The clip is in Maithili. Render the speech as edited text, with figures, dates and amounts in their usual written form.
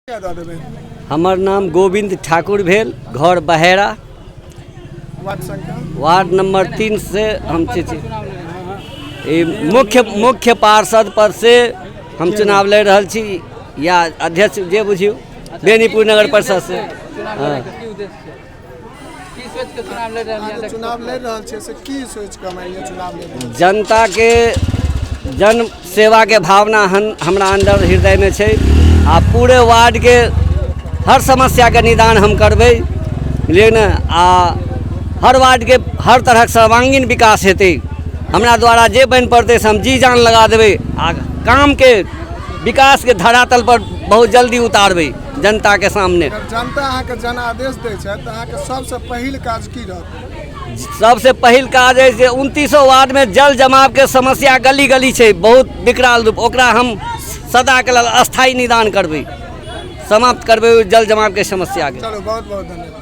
हमर नाम गोविंद ठाकुर भेल, घर बहेरा, वार्ड नंबर 3 से हम मुख्य पार्षद पद से हम चुनाव लड़ रहा छी, या अध्यक्ष जे बुझियो बेनीपुर नगर परिषद से। जनता के जन सेवा के भावना हमरा अंदर हृदय में है। आ पूरे वार्ड के हर समस्या के निदान हम करबे, लेकिन हर वार्ड के हर तरह सर्वांगीण विकास हेतु हमरा द्वारा जे बन पड़ते हम जी जान लगा देवे। आ काम के विकास के धरातल पर बहुत जल्दी उतारबे जनता के सामने। जनता अहाँके जन आदेश दै छै त अहाँके सबसे पहिल काज की रहत? सबसे पहिल काज है जे 29 वार्ड में जल जमाव के समस्या गली गली है, बहुत विकराल रूप, ओकरा हम सदा के लिए अस्थायी निदान करबे, समाप्त करबे जल जमाव के समस्या के। चलो बहुत बहुत धन्यवाद।